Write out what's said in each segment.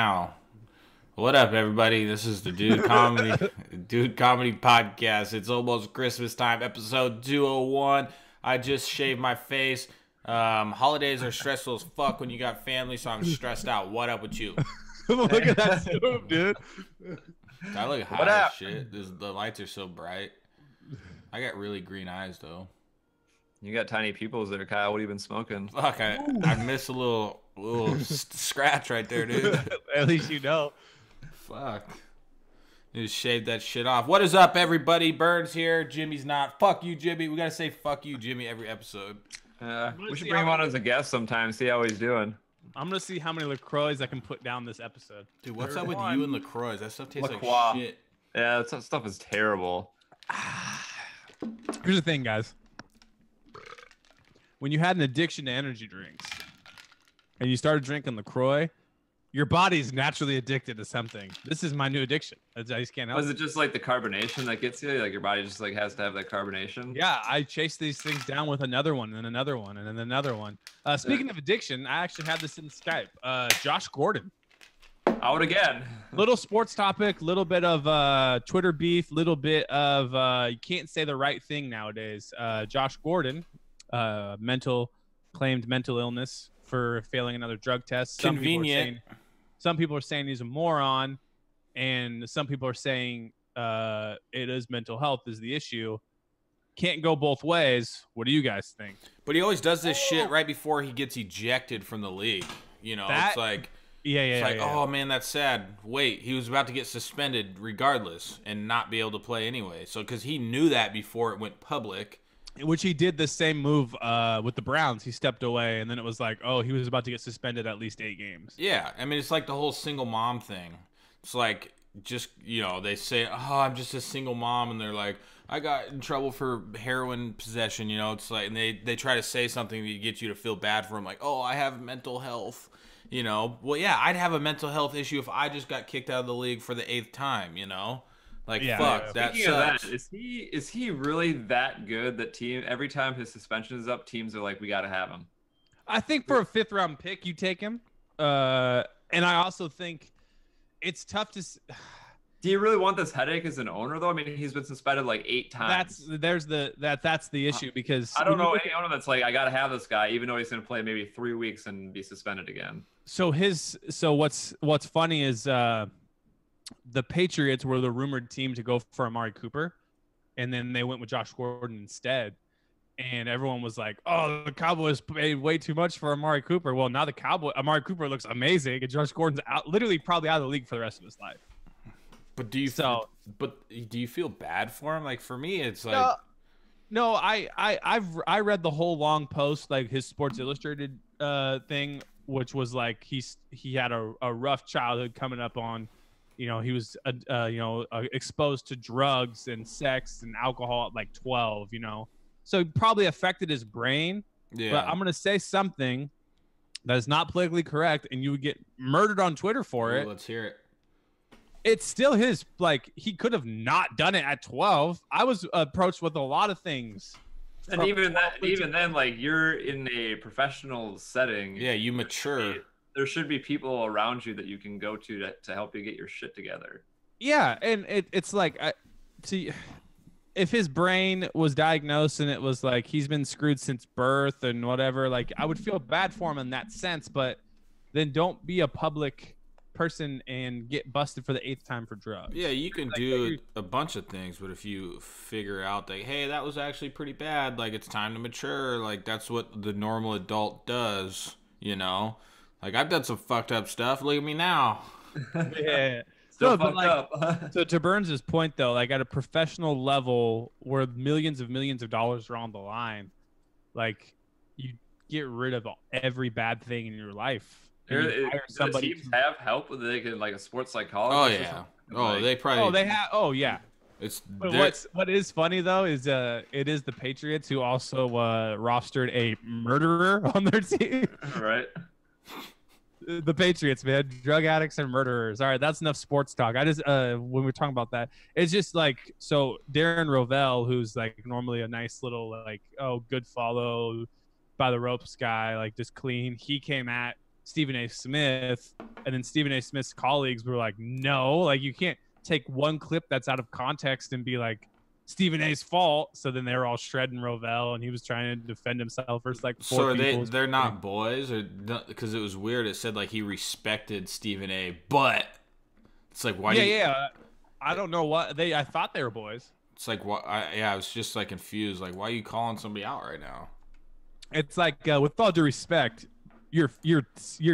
Now, what up, everybody? This is the Dude Comedy Podcast. It's almost Christmas time, episode 201. I just shaved my face. Holidays are stressful as fuck when you got family, so I'm stressed out. What up with you? Look at that soup, dude. I look high as shit. The lights are so bright. I got really green eyes, though. You got tiny pupils there, Kyle. What have you been smoking? Fuck, I missed a little scratch right there, dude. At least you know. Fuck. Just shave that shit off. What is up, everybody? Burns here. Jimmy's not. Fuck you, Jimmy. We gotta say fuck you, Jimmy, every episode. We should bring him on as a guest sometime, see how he's doing. I'm gonna see how many LaCroix I can put down this episode. Dude, what's up with you and LaCroix? That stuff tastes like shit. Yeah, that stuff is terrible. Here's the thing, guys. When you had an addiction to energy drinks and you started drinking LaCroix, your body's naturally addicted to something. This is my new addiction. I just can't help it. Was it just like the carbonation that gets you? Like your body just like has to have that carbonation? Yeah, I chase these things down with another one and another one and then another one. Speaking of addiction, I actually had this in Skype. Josh Gordon. Out again. Little sports topic, little bit of Twitter beef, little bit of you can't say the right thing nowadays. Josh Gordon, claimed mental illness for failing another drug test. Convenient. Some people are saying he's a moron, and some people are saying it is mental health is the issue. Can't go both ways. What do you guys think? But he always does this shit right before he gets ejected from the league. You know, it's like... oh man, that's sad. Wait, he was about to get suspended regardless and not be able to play anyway. So because he knew that before it went public, which he did the same move with the Browns. He stepped away, and then it was like, oh, he was about to get suspended at least 8 games. Yeah, I mean, it's like the whole single mom thing. It's like just they say, oh, I'm just a single mom, and they're like, I got in trouble for heroin possession. It's like, and they try to say something to get you to feel bad for them, like, oh, I have mental health. Well, yeah, I'd have a mental health issue if I just got kicked out of the league for the 8th time, Like, yeah, fuck, that sucks. Of that, is he really that good that every time his suspension is up, teams are like, we got to have him? I think for a 5th-round pick, you take him. And I also think it's tough to... Do you really want this headache as an owner, though? I mean, he's been suspended like 8 times. That's the issue, because... I don't know any owner that's like, I got to have this guy, even though he's going to play maybe 3 weeks and be suspended again. So what's funny is the Patriots were the rumored team to go for Amari Cooper, and then they went with Josh Gordon instead. And everyone was like, oh, the Cowboys paid way too much for Amari Cooper. Well, now Amari Cooper looks amazing, and Josh Gordon's probably out of the league for the rest of his life. But do you feel bad for him? Like, for me, it's like... No, I read the whole long post, like his Sports Illustrated thing, which was like he had a rough childhood coming up on, he was exposed to drugs and sex and alcohol at like 12, so it probably affected his brain. Yeah. But I'm gonna say something that is not politically correct, and you would get murdered on Twitter for it. Let's hear it. It's still his, like, he could have not done it at 12. I was approached with a lot of things. And even then, like, you're in a professional setting. Yeah, you mature. There should be people around you that you can go to help you get your shit together. Yeah, and it's like, if his brain was diagnosed and it was like he's been screwed since birth and whatever, like, I would feel bad for him in that sense, but then don't be a public person and get busted for the 8th time for drugs. Yeah, you can do a bunch of things, but if you figure out that, hey, that was actually pretty bad, like, it's time to mature, like, that's what the normal adult does, Like, I've done some fucked up stuff. Look at me now. Yeah. So to Burns' point, though, like, at a professional level where millions of dollars are on the line, like, you get rid of every bad thing in your life. Somebody teams have help with like a sports psychologist. Oh yeah. They probably. Oh, they have. Oh yeah. What is funny though is it is the Patriots who also rostered a murderer on their team. Right. The Patriots, man, drug addicts and murderers. All right, that's enough sports talk. I just when we're talking about that, it's just like, so Darren Rovell, who's like normally a nice little like good follow by the ropes guy, like just clean. He came at Stephen A. Smith, and then Stephen A. Smith's colleagues were like, no, like you can't take one clip that's out of context and be like Stephen A.'s fault. So then they were all shredding Rovell, and he was trying to defend himself versus like So four are people. they're not boys, or because it was weird. It said like he respected Stephen A. But it's like why? Yeah. I don't know what I thought they were boys. It's like what? I was just like confused. Like, why are you calling somebody out right now? It's like with all due respect, you're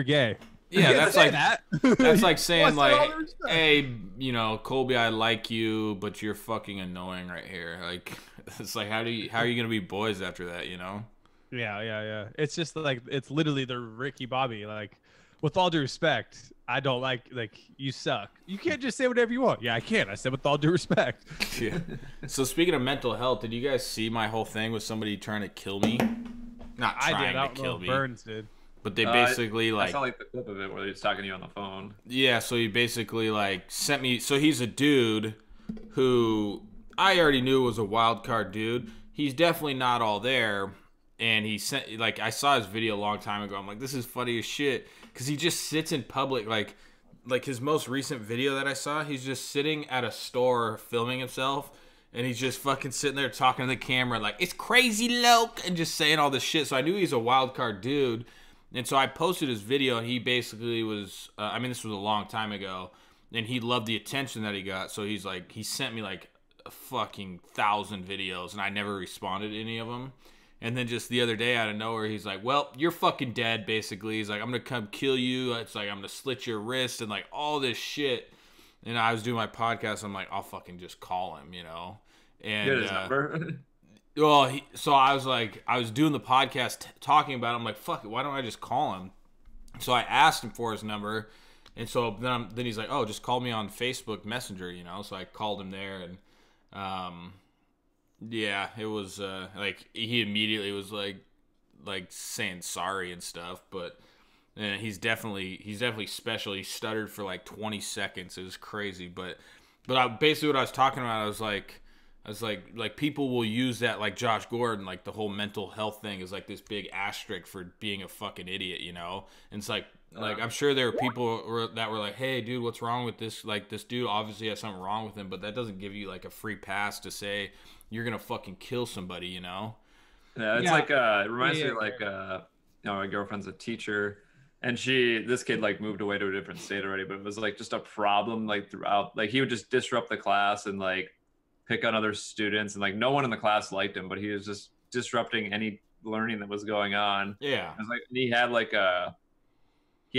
gay. Yeah, that's like that. that's like saying What's all like, due respect? hey, you know, Colby, I like you, but you're fucking annoying right here. Like, it's like how are you gonna be boys after that? You know? Yeah. It's just like it's literally the Ricky Bobby. Like, with all due respect, I don't like you suck. You can't just say whatever you want. Yeah, I can. I said with all due respect. Yeah. So speaking of mental health, did you guys see my whole thing with somebody trying to kill me? Not I trying did. I to don't know kill if me, Burns did. but they basically I like saw like the clip of it where he's talking to you on the phone. yeah. So he basically like sent me. So he's a dude who I already knew was a wild card dude. He's definitely not all there. And he sent like I saw his video a long time ago. I'm like, this is funny as shit because he just sits in public like his most recent video that I saw. He's just sitting at a store filming himself, and he's just fucking sitting there talking to the camera like it's crazy Loke and just saying all this shit. So I knew he's a wild card dude, and so I posted his video, and he basically was. I mean, this was a long time ago, and he loved the attention that he got. So he's like, he sent me like a fucking 1,000 videos, and I never responded to any of them. And then just the other day out of nowhere, he's like, well, you're fucking dead, basically. He's like, I'm going to come kill you. It's like, I'm going to slit your wrist and like all this shit. And I was doing my podcast. I'm like, I'll fucking just call him, you know? And, Get his number. well, so I was like, I was doing the podcast talking about it. I'm like, fuck it. Why don't I just call him? So I asked him for his number. And so then he's like, oh, just call me on Facebook Messenger, you know? So I called him there, and, yeah, it was like he immediately was like saying sorry and stuff, but he's definitely special. He stuttered for like 20 seconds. It was crazy, but basically what I was talking about, I was like people will use that, like Josh Gordon, like the whole mental health thing is like this big asterisk for being a fucking idiot, you know? And it's like I'm sure there were people that were like, hey, dude, what's wrong with this? Like, this dude obviously has something wrong with him, but that doesn't give you like a free pass to say you're gonna fucking kill somebody, you know? Yeah, it's like it reminds me of like you know, my girlfriend's a teacher, and this kid like moved away to a different state already, but it was like just a problem like throughout. Like he would just disrupt the class and like pick on other students, and like no one in the class liked him, but he was just disrupting any learning that was going on. Yeah. It was like he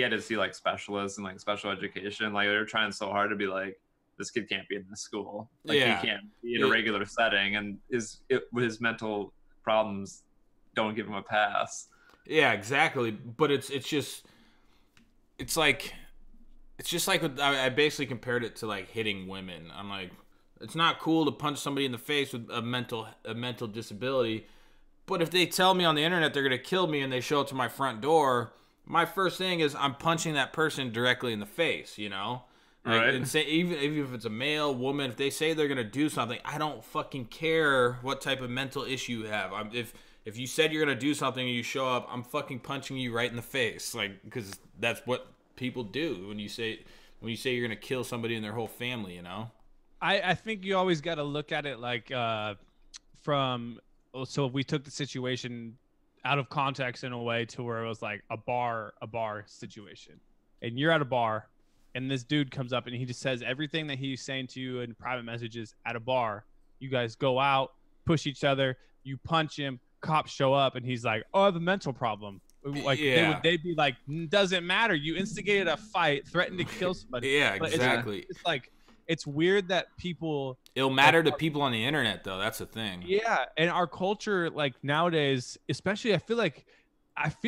had to see like specialists and like special education. Like they were trying so hard to be like, this kid can't be in this school. Like he can't be in a regular setting, and his mental problems don't give him a pass. Yeah, exactly. But it's just like I basically compared it to like hitting women. I'm like, it's not cool to punch somebody in the face with a mental disability, but if they tell me on the internet they're gonna kill me and they show up to my front door, my first thing is I'm punching that person directly in the face, you know? Like, right. And say even if it's a male, woman, if they say they're gonna do something, I don't fucking care what type of mental issue you have. If you said you're gonna do something and you show up, I'm fucking punching you right in the face, like, because that's what people do when you say you're gonna kill somebody and their whole family, you know. I think you always got to look at it like so if we took the situation out of context in a way to where it was like a bar situation, and you're at a bar, and this dude comes up and he just says everything that he's saying to you in private messages at a bar. You guys go out, push each other, you punch him, cops show up, and he's like, oh, I have a mental problem. Like they'd be like, doesn't matter. You instigated a fight, threatened to kill somebody. Yeah, exactly. It's like, it's weird that people. It'll matter to people on the internet, though. That's the thing. Yeah, and our culture, like nowadays, especially, I feel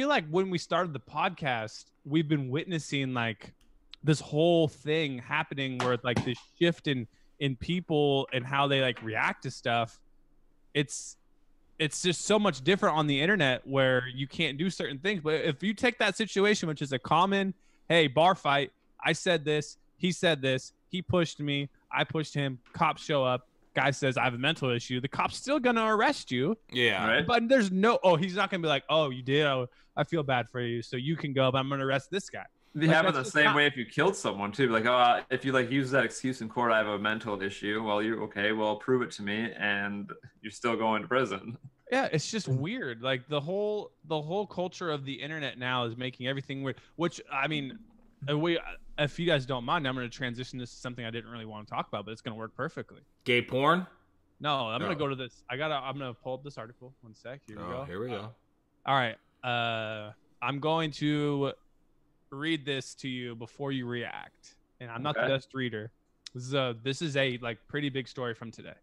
like when we started the podcast, we've been witnessing like this whole thing happening where like this shift in people and how they like react to stuff. It's just so much different on the internet where you can't do certain things. But if you take that situation, which is a common, hey, bar fight, I said this, he said this, he pushed me, I pushed him, cops show up, guy says I have a mental issue, the cop's still gonna arrest you. Yeah. Right. But there's no, he's not gonna be like, oh, you did, I feel bad for you, so you can go, but I'm gonna arrest this guy. They Like, happen that's the just same not- way if you killed someone too. Like, if you like use that excuse in court, I have a mental issue. Well, you're okay. Well, prove it to me, and you're still going to prison. Yeah, it's just weird. Like the whole culture of the internet now is making everything weird. Which I mean, if you guys don't mind, I'm going to transition this to something I didn't really want to talk about, but it's going to work perfectly. Gay porn? No, I'm going No. to go to this. I'm going to pull up this article. One sec. Here we go. Here we go. All right. I'm going to read this to you before you react. And I'm not the Okay. best reader. This is a like pretty big story from today.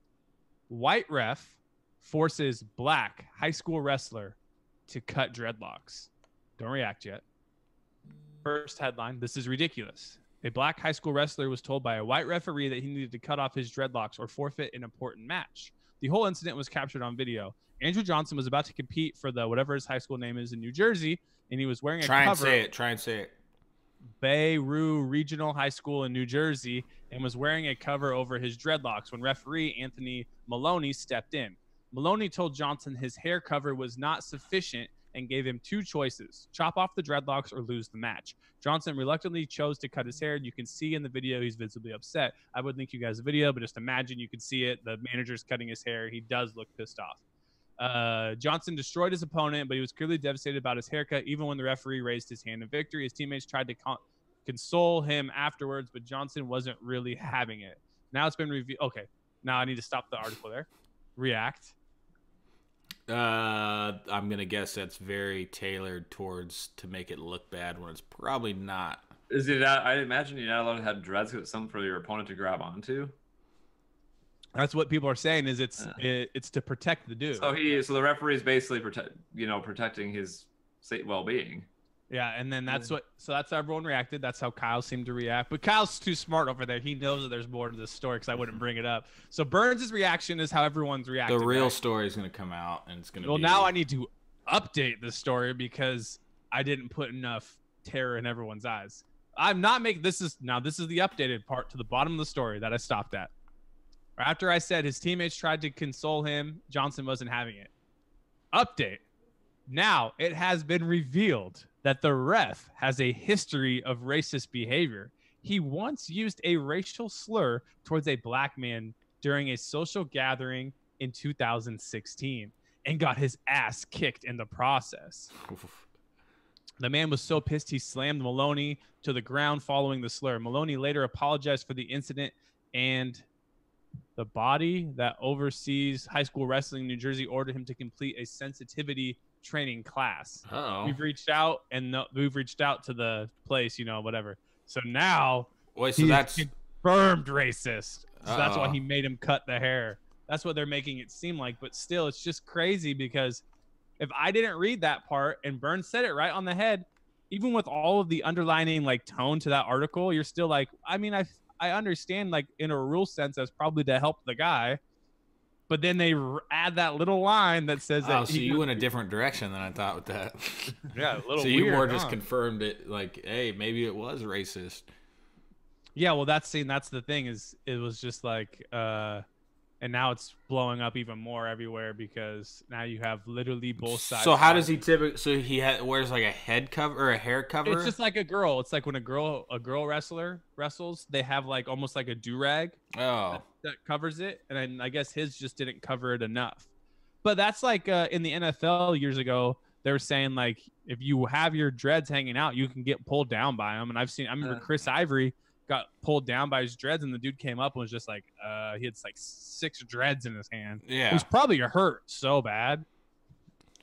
White ref forces black high school wrestler to cut dreadlocks. Don't react yet. First headline, this is ridiculous. A black high school wrestler was told by a white referee that he needed to cut off his dreadlocks or forfeit an important match. The whole incident was captured on video. Andrew Johnson was about to compete for the whatever his high school name is in New Jersey, and he was wearing a Try and cover. say it. Beirut Regional High School in New Jersey, and was wearing a cover over his dreadlocks when referee Anthony Maloney stepped in. Maloney told Johnson his hair cover was not sufficient and gave him two choices: chop off the dreadlocks or lose the match. Johnson reluctantly chose to cut his hair. You can see in the video he's visibly upset. I would link you guys a video, but just imagine you can see it. The manager's cutting his hair. He does look pissed off. Johnson destroyed his opponent, but he was clearly devastated about his haircut. Even when the referee raised his hand in victory, his teammates tried to console him afterwards, but Johnson wasn't really having it. Now it's been revealed. Okay, now I need to stop the article there. React. I'm gonna guess that's very tailored towards to make it look bad when it's probably not. Is it? I imagine you're not allowed to have dreads because it's something for your opponent to grab onto. That's what people are saying. Is it's to protect the dude. So the referee is basically protecting his well-being. Yeah, and then that's how everyone reacted. That's how Kyle seemed to react. But Kyle's too smart over there. He knows that there's more to this story because I wouldn't bring it up. So Burns' reaction is how everyone's reacting. The real right? story is gonna come out, and it's gonna. Well, be... now I need to update the story because I didn't put enough terror in everyone's eyes. I'm not making this is the updated part to the bottom of the story that I stopped at. After I said his teammates tried to console him, Johnson wasn't having it. Update. Now it has been revealed that the ref has a history of racist behavior. He once used a racial slur towards a black man during a social gathering in 2016 and got his ass kicked in the process. The man was so pissed he slammed Maloney to the ground following the slur. Maloney later apologized for the incident, and the body that oversees high school wrestling in New Jersey ordered him to complete a sensitivity training class. Oh. We've reached out to the place, whatever. So now Wait, so he's that's confirmed racist. So that's why Uh-oh. he made him cut the hair. That's what they're making it seem like. But still, it's just crazy because if I didn't read that part and Burns said it right on the head, even with all of the underlining like tone to that article, you're still like, I mean, I understand like in a rule sense that's probably to help the guy. But then they add that little line that says that. so you went a different direction than I thought with that. Yeah, a little So you weird, more just huh? confirmed it, like, hey, maybe it was racist. Yeah, well, that's the thing is it was just like, and now it's blowing up even more everywhere because now you have literally both sides. So how does he typically? So he wears like a head cover or a hair cover? It's just like a girl. It's like when a girl wrestler wrestles, they have like almost like a do-rag oh, that covers it, and then I guess his just didn't cover it enough. But that's like in the NFL years ago, they were saying like if you have your dreads hanging out, you can get pulled down by them. And I remember Chris Ivory got pulled down by his dreads, and the dude came up and was just like, he had like 6 dreads in his hand. yeah. It was probably hurt so bad.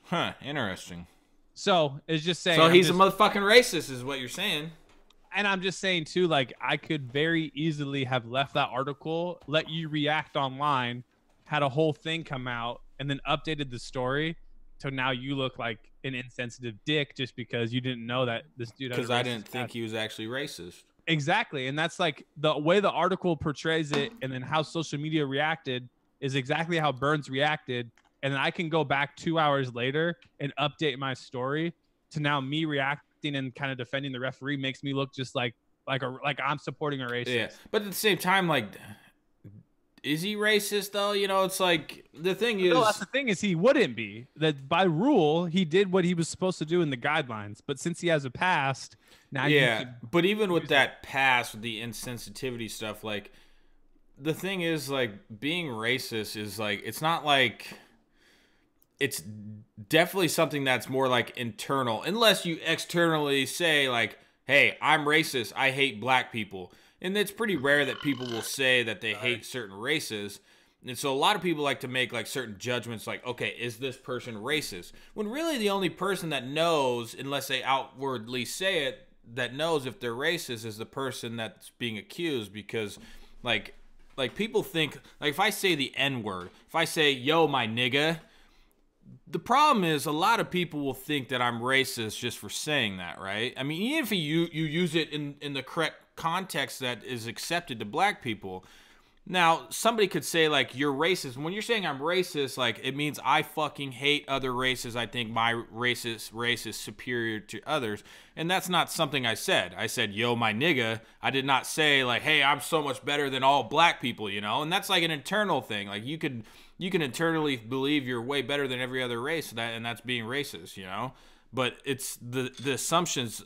Huh. Interesting. So it's just saying. So he's a motherfucking racist, is what you're saying. And I'm just saying too, like I could very easily have left that article, let you react online, had a whole thing come out, and then updated the story. So now you look like an insensitive dick just because you didn't know that this dude. Because I didn't think he was actually racist. Exactly, and that's like the way the article portrays it, and then how social media reacted is exactly how Burns reacted. And then I can go back 2 hours later and update my story to now me reacting and kind of defending the referee makes me look just like I'm supporting a racist. Yeah, but at the same time, like, is he racist though? You know, it's like the thing is. No, that's the thing is he wouldn't be. That by rule he did what he was supposed to do in the guidelines. But since he has a past, now yeah. you can But even with that past, with the insensitivity stuff, like the thing is, like being racist is like it's not like it's definitely something that's more like internal, unless you externally say like, hey, I'm racist, I hate black people. And it's pretty rare that people will say that they hate certain races. And so a lot of people like to make like certain judgments like, okay, is this person racist? When really the only person that knows, unless they outwardly say it, that knows if they're racist is the person that's being accused. Because like people think, like if I say the N-word, if I say, yo, my nigga, the problem is a lot of people will think that I'm racist just for saying that, right? I mean, even if you use it in the correct context that is accepted to black people. Now, somebody could say, like, you're racist. When you're saying I'm racist, like, it means I fucking hate other races. I think my race is superior to others. And that's not something I said. I said, yo, my nigga. I did not say, like, hey, I'm so much better than all black people, you know? And that's like an internal thing. Like, you can internally believe you're way better than every other race, and that's being racist, you know? But it's the assumptions.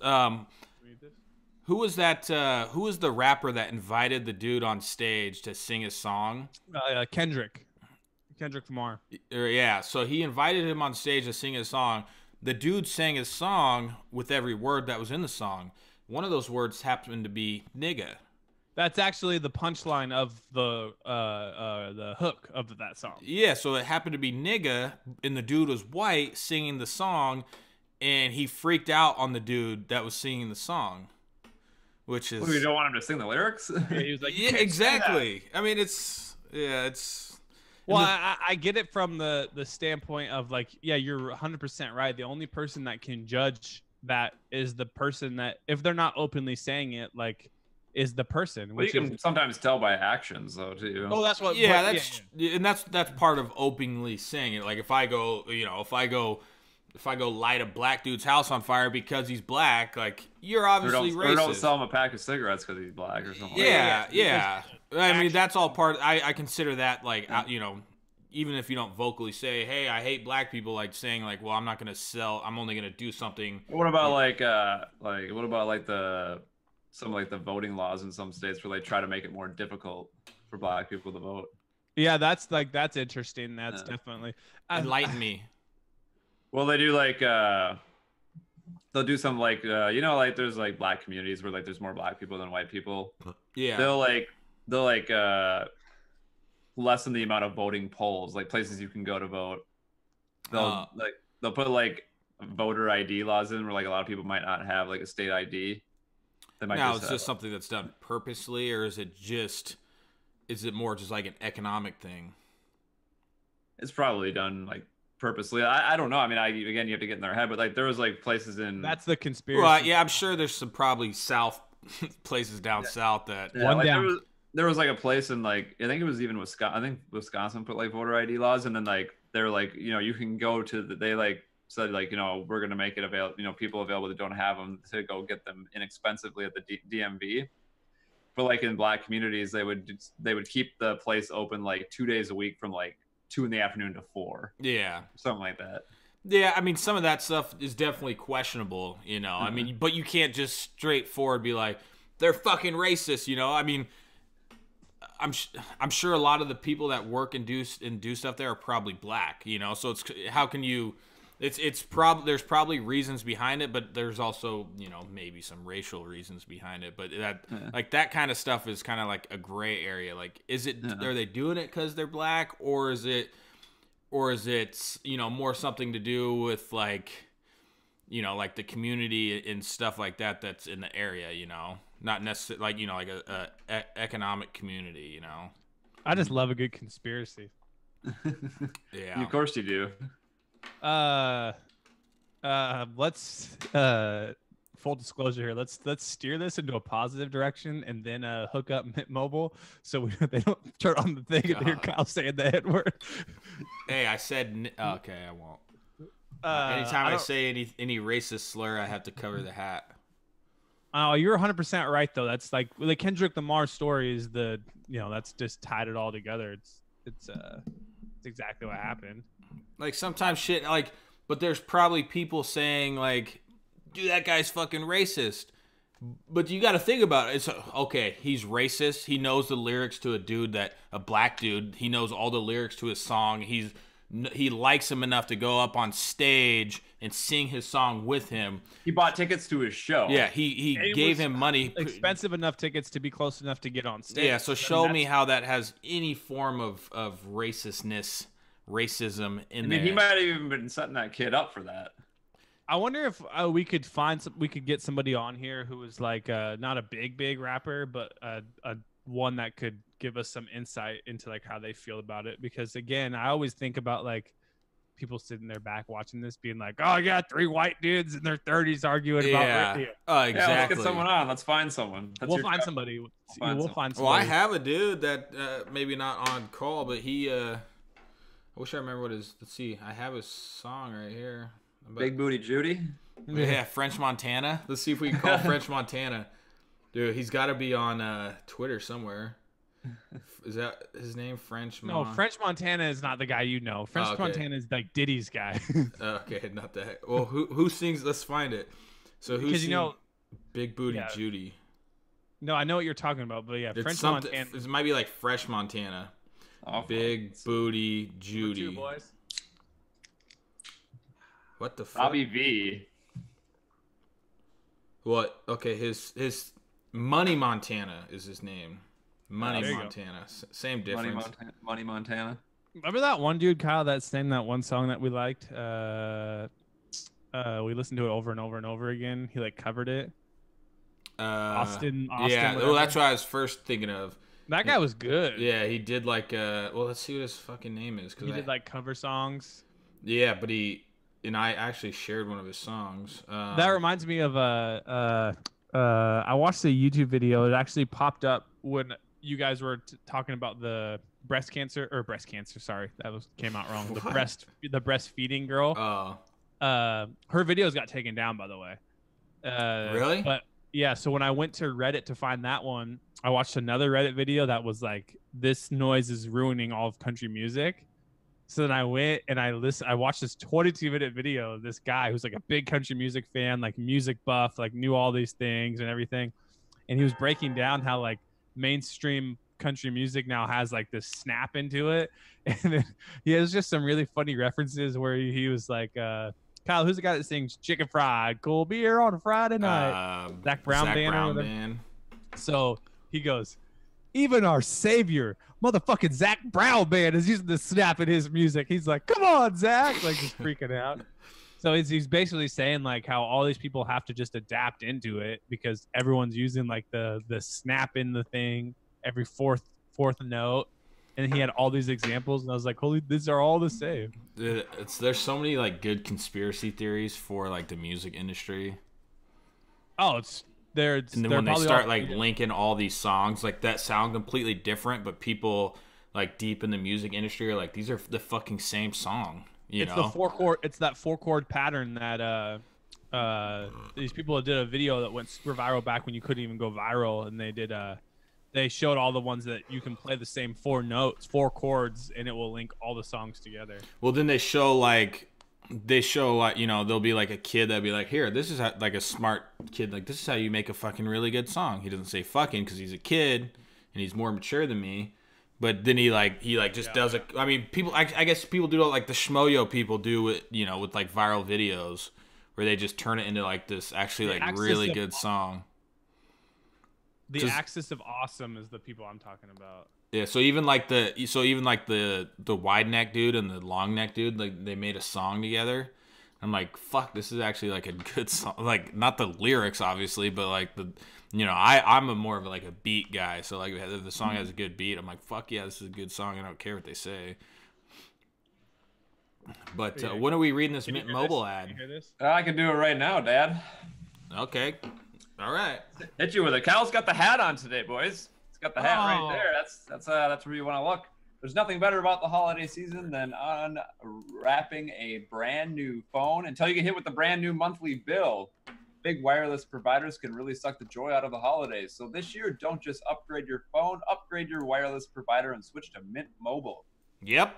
Who was that? Who was the rapper that invited the dude on stage to sing his song? Kendrick Lamar. Yeah, so he invited him on stage to sing his song. The dude sang his song with every word that was in the song. One of those words happened to be nigga. That's actually the punchline of the hook of that song. Yeah, so it happened to be nigga, and the dude was white singing the song, and he freaked out on the dude that was singing the song. Which is, well, you don't want him to sing the lyrics. Yeah, he was like, yeah, exactly. I mean, it's. Well, I get it from the standpoint of like, yeah, you're 100% right. The only person that can judge that is the person that, if they're not openly saying it, like, is the person. Well, you can sometimes tell by actions, though, too. Oh, that's what. Yeah, and that's part of openly saying it. Like if I go light a black dude's house on fire because he's black, like you're obviously racist. Or don't sell him a pack of cigarettes because he's black or something. Yeah. I mean, that's all part. I consider that like you know, even if you don't vocally say, "Hey, I hate black people," like saying like, "Well, I'm not gonna sell. I'm only gonna do something." What about some the voting laws in some states where they try to make it more difficult for black people to vote? Yeah, that's interesting. That's definitely enlighten me. Well, they do like they'll do some like you know, like there's like black communities where like there's more black people than white people. Yeah. They'll lessen the amount of voting polls, like places you can go to vote. They'll put like voter ID laws in where like a lot of people might not have like a state ID. Now, is this something that's done purposely, or is it more just like an economic thing? It's probably done like purposely. I don't know. I mean, again, you have to get in their head, but like there was like places in. That's the conspiracy. Well, yeah, I'm sure there's some probably south places down south that. Yeah, like there was like a place in like I think it was even Wisconsin. I think Wisconsin put like voter ID laws, and then like they're like, you know, you can go to they like said like, you know, we're gonna make it available, you know, people available that don't have them to go get them inexpensively at the DMV. But like in black communities, they would keep the place open like 2 days a week from like 2 p.m. to 4. Yeah, something like that. Yeah, I mean, some of that stuff is definitely questionable, you know. I mean, but you can't just straightforward be like, they're fucking racist, you know. I mean, I'm sure a lot of the people that work and do stuff there are probably black, you know. So it's how can you? It's probably there's probably reasons behind it, but there's also, you know, maybe some racial reasons behind it. But like that kind of stuff is kind of like a gray area. Like, is it are they doing it because they're black, or is it you know, more something to do with like, you know, like the community and stuff like that that's in the area, you know, not necessarily like, you know, like a economic community, you know. I just love a good conspiracy. Yeah, of course you do. Let's full disclosure here. Let's steer this into a positive direction and then hook up Mint Mobile so they don't turn on the thing and hear Kyle saying the N word. Hey, I said okay. I won't. Anytime I say any racist slur, I have to cover the hat. Oh, you're 100% right though. That's like the Kendrick Lamar story is the, that's just tied it all together. It's exactly what happened. Like sometimes shit like, but there's probably people saying like, dude, that guy's fucking racist. But you got to think about it. It's okay. He's racist. He knows the lyrics to a black dude. He knows all the lyrics to his song. He likes him enough to go up on stage and sing his song with him. He bought tickets to his show. Yeah, he gave him money. Expensive enough tickets to be close enough to get on stage. Yeah, so show me how that has any form of racism in there. He might have even been setting that kid up for that. I wonder if we could get somebody on here who is like not a big rapper, but a one that could give us some insight into like how they feel about it. Because again, I always think about like people sitting there back watching this, being like, "Oh yeah, 3 white dudes in their 30s arguing about radio." Exactly. Yeah, let's get someone on. Let's find someone. We'll find somebody. We'll find somebody. Well, I have a dude that maybe not on call, but he. I wish I remember what his. Let's see. I have his song right here. Big Booty Judy? Yeah, French Montana. Let's see if we can call French Montana. Dude, he's got to be on Twitter somewhere. Is that his name? French Montana? No, French Montana is not the guy you know. French Montana is like Diddy's guy. Okay, not that. Well, who sings? Let's find it. So who sings Big Booty Judy? No, I know what you're talking about, but yeah, French Montana. It might be like Fresh Montana. Big Booty Judy. Two boys. What the fuck? Bobby V. What? Okay, his Money Montana is his name. Money Montana. Same difference. Money Montana. Remember that one dude, Kyle, that sang that one song that we liked? We listened to it over and over and over again. He like covered it. Austin. Yeah, whatever. well, that's what I was first thinking of. That guy was good. Yeah, he did like well, let's see what his fucking name is. He did like cover songs. Yeah, but and I actually shared one of his songs. That reminds me of I watched a YouTube video. It actually popped up when you guys were talking about the breast cancer. Sorry, came out wrong. The breastfeeding girl. Oh. Her videos got taken down, by the way. Really? But yeah, so when I went to Reddit to find that one, I watched another Reddit video that was like, "This noise is ruining all of country music." So then I went and I watched this 22-minute video of this guy who's like a big country music fan, like music buff, like knew all these things and everything. And he was breaking down how like mainstream country music now has like this snap into it. And then he has just some really funny references where he was like, Kyle, who's the guy that sings Chicken Fried, Cold Beer on a Friday night? Zach Brown Band. So he goes, even our savior, motherfucking Zach Brown Band, is using the snap in his music. He's like, come on, Zach. Like, just freaking out. So he's basically saying like how all these people have to just adapt into it because everyone's using like the snap in the thing every fourth note. And he had all these examples, and I was like, holy, these are all the same. There's so many like good conspiracy theories for like the music industry. Oh, and then when they start like linking all these songs like that sound completely different, but people like deep in the music industry are like, these are the fucking same song. It's that 4-chord pattern that these people did a video that went super viral back when you couldn't even go viral, and they showed all the ones that you can play the same 4 chords, and it will link all the songs together. Well, then they show like there'll be like a kid that'll be like, here, this is how, like a smart kid, like, this is how you make a fucking really good song. He doesn't say fucking because he's a kid and he's more mature than me. But then he just does it. I mean, people, I guess people do like the Schmoyo people do it, with like viral videos where they just turn it into like this actually like really good song. The axis of awesome is the people I'm talking about. Yeah, so even like the wide neck dude and the long neck dude, like they made a song together. I'm like, fuck, this is actually like a good song. Like, not the lyrics obviously, but like I'm more of like a beat guy. So like if the song has a good beat, I'm like, fuck yeah, this is a good song. I don't care what they say. But when are we reading this Mint Mobile ad? Can you hear this? I can do it right now, Dad. Okay. All right. Hit you with it. Cal's got the hat on today, boys. It's got the hat right there. That's where you want to look. There's nothing better about the holiday season than unwrapping a brand new phone until you get hit with the brand new monthly bill. big wireless providers can really suck the joy out of the holidays. So this year, don't just upgrade your phone, upgrade your wireless provider and switch to Mint Mobile. Yep.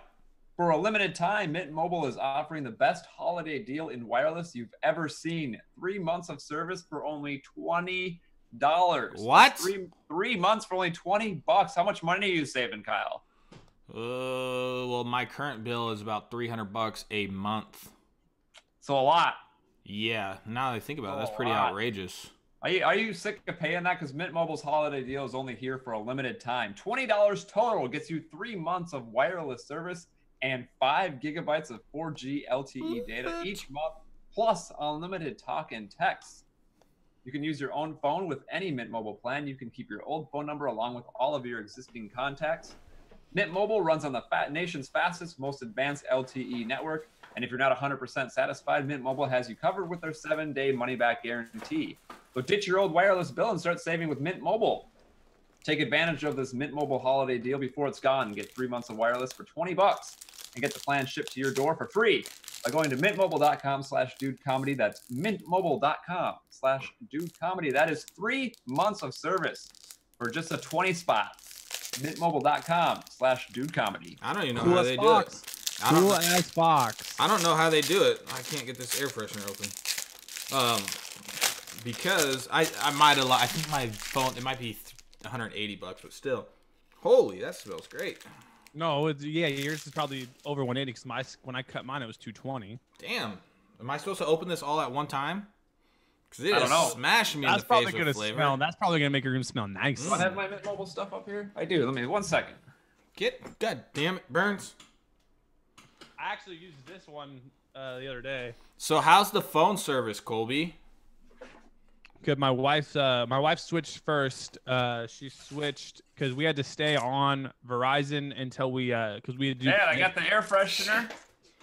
For a limited time, Mint Mobile is offering the best holiday deal in wireless you've ever seen. 3 months of service for only $20. What? Three months for only $20. How much money are you saving, Kyle? Well, my current bill is about $300 a month. So a lot. Yeah, now that I think about it, that's pretty lot. outrageous. Are you sick of paying that? Because Mint Mobile's holiday deal is only here for a limited time. $20 total gets you 3 months of wireless service and 5 gigabytes of 4G LTE data each month, plus unlimited talk and text. You can use your own phone with any Mint Mobile plan. You can keep your old phone number along with all of your existing contacts. Mint Mobile runs on the nation's fastest, most advanced LTE network. And if you're not 100% satisfied, Mint Mobile has you covered with their 7-day money-back guarantee. So ditch your old wireless bill and start saving with Mint Mobile. Take advantage of this Mint Mobile holiday deal before it's gone and get 3 months of wireless for $20 and get the plan shipped to your door for free by going to mintmobile.com/dudecomedy. That's mintmobile.com/dudecomedy. That is 3 months of service for just a 20 spot. mintmobile.com/dudecomedy. I don't even know Cool how as they Fox. do it. I don't, Cool as Fox. I don't know how they do it. I can't get this air freshener open. Because I might have. I think my phone, it might be $180, but still, holy, that smells great. No, yeah, yours is probably over 180 because when I cut mine, it was 220. Damn, am I supposed to open this all at one time? Because it I don't is know. smashing me That's in the probably face gonna with flavor. smell. That's probably gonna make your room smell nice. Do I have my Mint Mobile stuff up here? I do. Let me 1 second. God damn it, Burns. I actually used this one the other day. So how's the phone service, Colby? Good. My wife switched first. She switched because we had to stay on Verizon until we because we had to do. Yeah, I got the air freshener.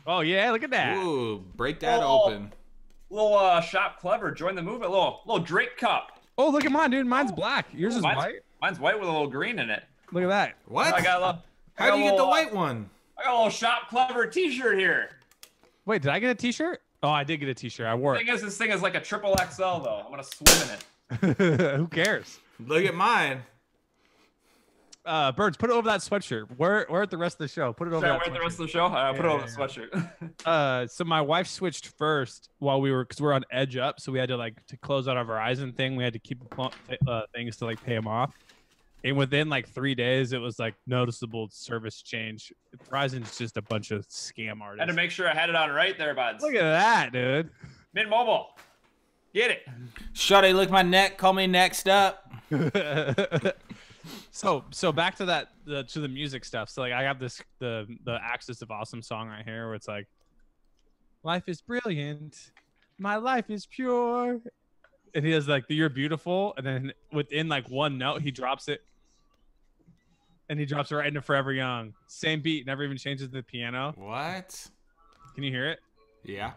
Oh yeah, look at that. Ooh, break that Oh. open. Little shop clever. Join the movement. Little Drake cup. Oh, look at mine, dude. Mine's black. Yours is mine's, white. Mine's white with a little green in it. Look at that. What? I got a little, How do you get the white one? I got a little shop clever T-shirt here. Wait, did I get a T-shirt? Oh, I did get a T-shirt. I wore it. This thing is like a triple XL though. I'm gonna swim in it. Who cares? Look at mine. Birds, put it over that sweatshirt. We're at the rest of the show. Put it over Should I that wear it the sweatshirt. rest of the show? Put it over the sweatshirt. So my wife switched first while because we're on Edge Up, so we had to to close out our Verizon thing. We had to keep things to pay them off, and within 3 days, it was noticeable service change. Verizon's just a bunch of scam I had artists. to make sure I had it on right there, buds. Look at that, dude. Mint Mobile. Get it. Shawty, lick my neck. Call me next up. So back to to the music stuff. So I have the Axis of Awesome song right here where it's life is brilliant, my life is pure, and he has the you're beautiful, and then within one note he drops it, and he drops it right into Forever Young. Same beat, never even changes the piano. What? Can you hear it? Yeah.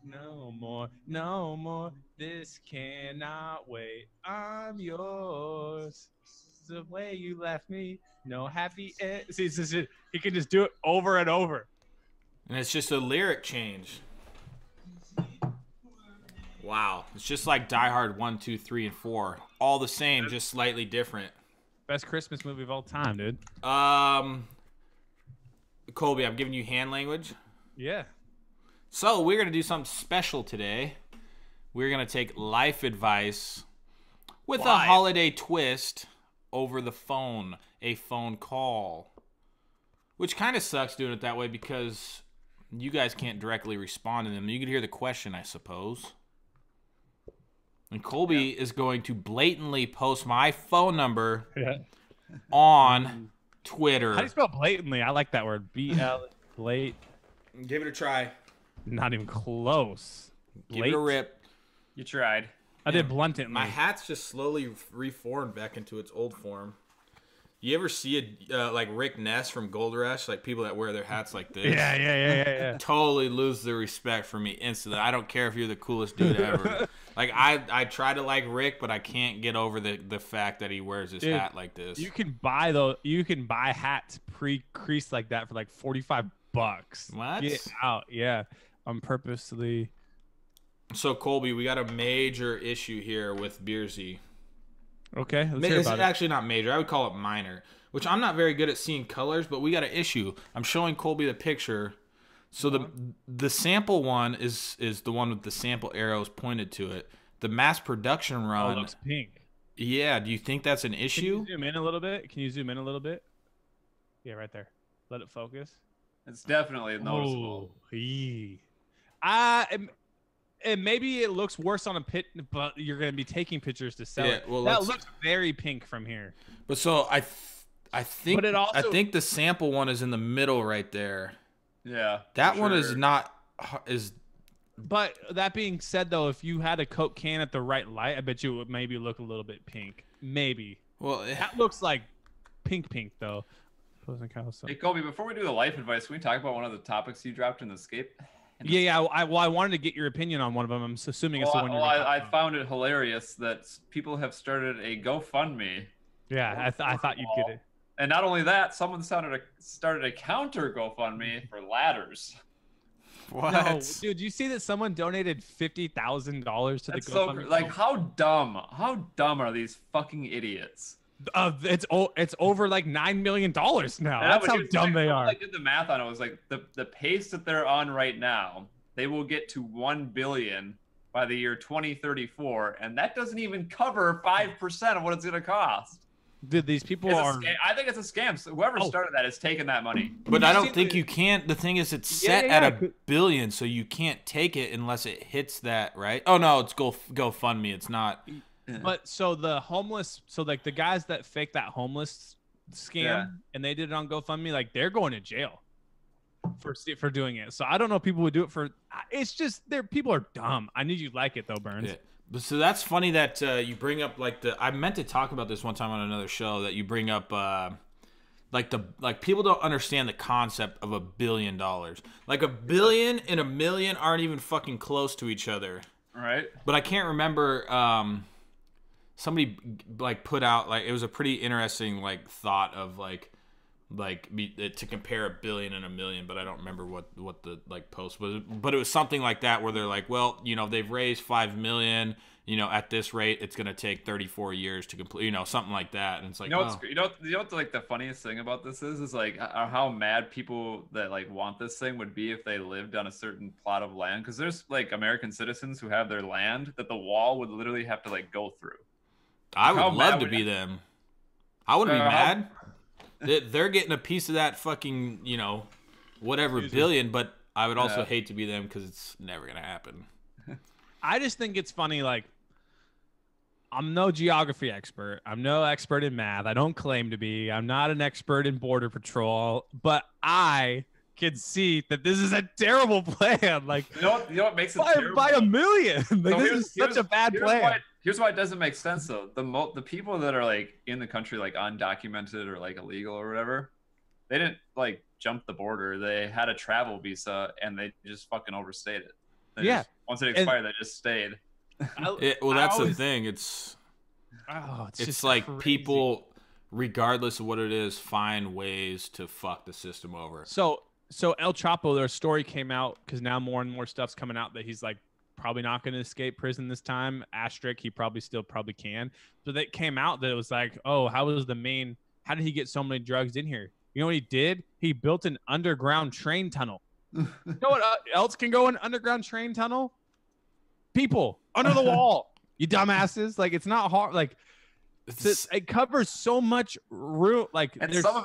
No more, no more. This cannot wait. I'm yours. The way you left me, no happy end. See, he can just do it over and over. And it's just a lyric change. Wow. It's just like Die Hard 1, 2, 3, and 4. All the same, just slightly different. Best Christmas movie of all time, dude. Colby, I'm giving you hand language. Yeah. So we're going to do something special today. We're going to take life advice with a holiday twist over the phone, a phone call. Which kind of sucks doing it that way because you guys can't directly respond to them. You can hear the question, I suppose. And Colby is going to blatantly post my phone number on Twitter. How do you spell blatantly? I like that word. B-L blate. Give it a try. Not even close. Give it a rip. You tried. I did bluntly. My hat's just slowly reformed back into its old form. You ever see like Rick Ness from Gold Rush? Like people that wear their hats like this? Yeah. Totally lose the respect for me instantly. I don't care if you're the coolest dude ever. Like I try to like Rick, but I can't get over the fact that he wears his hat like this. You can buy hats pre-creased like that for $45. What? Get out. Yeah. I'm purposely So Colby, we got a major issue here with Beersy. Okay, let's hear It's about it. actually not major. I would call it minor, which I'm not very good at seeing colors, but we got an issue. I'm showing Colby the picture. So the sample one is the one with the sample arrows pointed to it. The mass production Oh, run. it looks pink. Yeah, do you think that's an Can issue? you zoom in a little bit? Can you zoom in a little bit? Yeah, right there. Let it focus. It's definitely noticeable. And maybe it looks worse on a pit, but you're going to be taking pictures to sell it. Well, that looks very pink from here. But so I think But it also- I think the sample one is in the middle right there. Yeah. That for one is sure. not But that being said, though, if you had a Coke can at the right light, I bet you it would maybe look a little bit pink. Maybe. well. That looks like pink, though. Hey, Colby, before we do the life advice, can we talk about one of the topics you dropped in the Escape? Yeah. I wanted to get your opinion on one of them. I'm assuming it's the one you're gonna talk I about. found it hilarious that people have started a GoFundMe. Yeah, I thought you'd get it. And not only that, someone started a counter GoFundMe for ladders. What? No, dude, you see that someone donated $50,000 to the That's so GoFundMe? like how dumb are these fucking idiots? It's over like $9 million now. That's how dumb they are. I did the math on it. It was like the pace that they're on right now, they will get to 1 billion by the year 2034, and that doesn't even cover 5% of what it's going to cost. Dude, these people It's a are. scam. I think it's a scam. So whoever started that is taking that money. But I you don't see think the- you can't. The thing is, it's Yeah, set yeah, at yeah. $1 billion, so you can't take it unless it hits that, right? Oh no, it's GoFundMe. It's not. But so the homeless, so like the guys that fake that homeless scam Yeah. and they did it on GoFundMe, like they're going to jail for doing it. So I don't know if people would do it for. It's just people are dumb. I knew you'd like it though, Burns. Yeah. But so that's funny that you bring up like I meant to talk about this one time on another show that you bring up like people don't understand the concept of $1 billion. Like $1 billion and $1 million aren't even fucking close to each other. Right? But I can't remember. Somebody like put out like it was a pretty interesting like thought of to compare $1 billion and $1 million, but I don't remember what the like post was. But it was something like that where they're like, well, they've raised $5 million. At this rate, it's gonna take 34 years to complete. Something like that. And it's like, You know what like the funniest thing about this is like how mad people that like want this thing would be if they lived on a certain plot of land, because there's like American citizens who have their land that the wall would literally have to like go through. I How would mad love to would be them. I wouldn't be how- mad. They're getting a piece of that fucking whatever billion, but I would also Yeah. hate to be them because it's never gonna happen. I just think it's funny. Like, I'm no geography expert. I'm no expert in math. I don't claim to be. I'm not an expert in border patrol, but I can see that this is a terrible plan. Like, You know what makes it by terrible? $1 million. Like, So this is such a bad plan. Here's why it doesn't make sense though. The people that are like in the country like undocumented or like illegal or whatever, they didn't like jump the border. They had a travel visa and they just fucking overstayed it. Once it expired, they just stayed. Well, I that's the always- thing. It's It's it's just like crazy. people, regardless of what it is, find ways to fuck the system over. So El Chapo, their story came out because now more and more stuff's coming out that he's like probably not going to escape prison this time. Asterisk, he probably can. So that came out that it was like, oh, how did he get so many drugs in here? You know what he did? He built an underground train tunnel. You know what else can go in an underground train tunnel? People under the wall. You dumbasses. Like, it's not hard. Like, it covers so much room. Like, And there's- some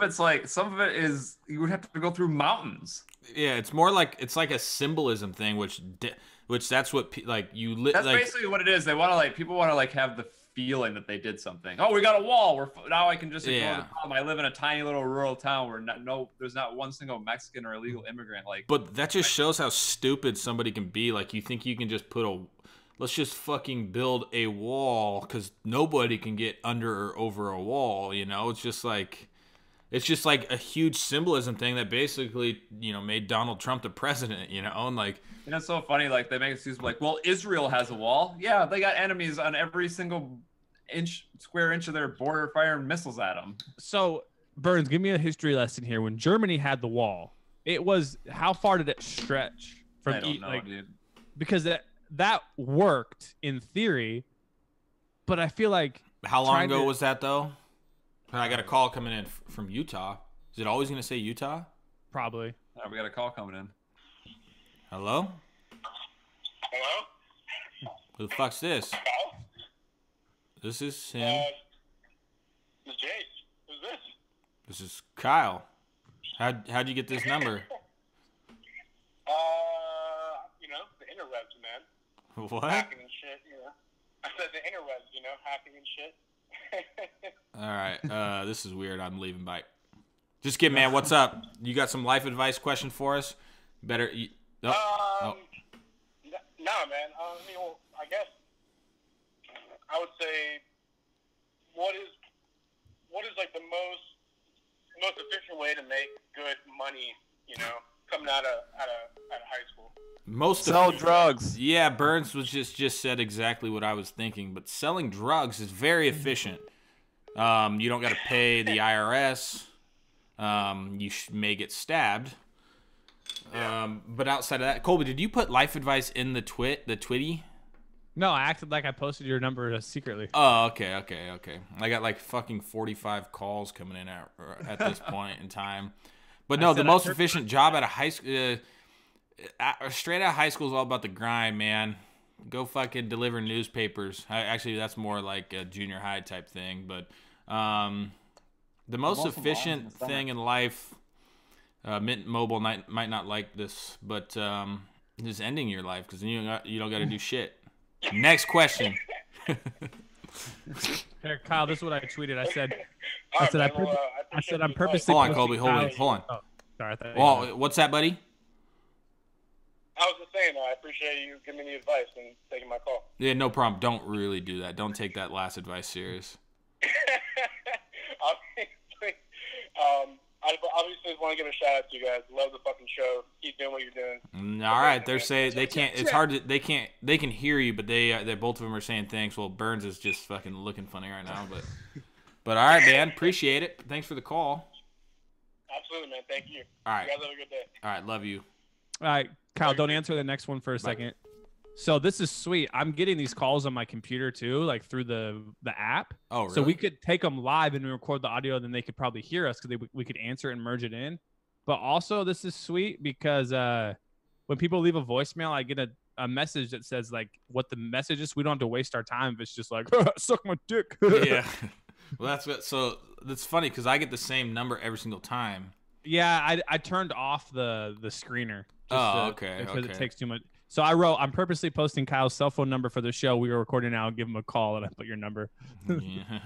of it is you would have to go through mountains. Yeah, it's more like it's like a symbolism thing, which that's what like you That's like. basically what it is. They want to like people want to like have the feeling that they did something. Oh, we got a wall. Now I can just ignore Yeah. the problem. I live in a tiny little rural town where there's not one single Mexican or illegal immigrant. Like, But that just shows how stupid somebody can be. Like, you think you can just let's just fucking build a wall because nobody can get under or over a wall. It's just like a huge symbolism thing that basically made Donald Trump the president. And like. and it's so funny. Like they make excuses like, well, Israel has a wall. Yeah, they got enemies on every single square inch of their border, firing missiles at them. So, Burns, give me a history lesson here. When Germany had the wall, it was how far did it stretch from I don't know, dude. because that worked in theory, but I feel like How long ago was that though? I got a call coming in from Utah. Is it always gonna say Utah? probably. We got a call coming in. Hello? Hello? Who the fuck's this? Hello? This is him. This is Jace. Who's this? This is Kyle. How'd you get this number? You know, the interwebs, man. What? Hacking and shit, you know. I said the interwebs, you know, hacking and shit. All right. This is weird. I'm leaving. Bye. Just kidding, man. What's up? You got some life advice question for us? Better. No, man. I mean, well, I guess I would say, what is like the most efficient way to make good money? You know, coming out of high school. Sell drugs. Yeah, Burns was just said exactly what I was thinking. But selling drugs is very efficient. You don't got to pay the IRS. You may get stabbed. But outside of that, Colby, did you put life advice in the Twitty? No, I acted like I posted your number secretly. Oh, okay. I got like fucking 45 calls coming in at this point in time. But no, the most efficient job out of high school, straight out of high school is all about the grind, man. Go fucking deliver newspapers. Actually, that's more like a junior high type thing. But the most efficient thing in life, Mint Mobile might not like this, but is ending your life because you don't got to do shit. Next question. Here, Kyle, this is what I tweeted. I said, Man, I'm purposely. Hold on, Colby. Hold on. Oh, sorry. Oh, what's that, buddy? I was just saying, I appreciate you giving me the advice and taking my call. Yeah, no problem. Don't really do that. Don't take that last advice serious. I obviously want to give a shout out to you guys. Love the fucking show. Keep doing what you're doing. All right, they're saying they can't. It's hard to. They can't. They can hear you, but they both of them are saying thanks. Well, Burns is just fucking looking funny right now, but all right, man. Appreciate it. Thanks for the call. Absolutely, man. Thank you. All right. You guys have a good day. All right, love you. All right, Kyle, don't answer the next one for a second. So this is sweet. I'm getting these calls on my computer too, like through the app. Oh, really? So we could take them live and record the audio, then they could probably hear us because we could answer it and merge it in. But also, this is sweet because when people leave a voicemail, I get a message that says like what the message is. We don't have to waste our time if it's just like suck my dick. Yeah. Well, that's what. So that's funny because I get the same number every single time. Yeah, I turned off the screener. Okay. Because it takes too much. So I'm purposely posting Kyle's cell phone number for the show. We were recording now. Give him a call, and I put your number. Yeah,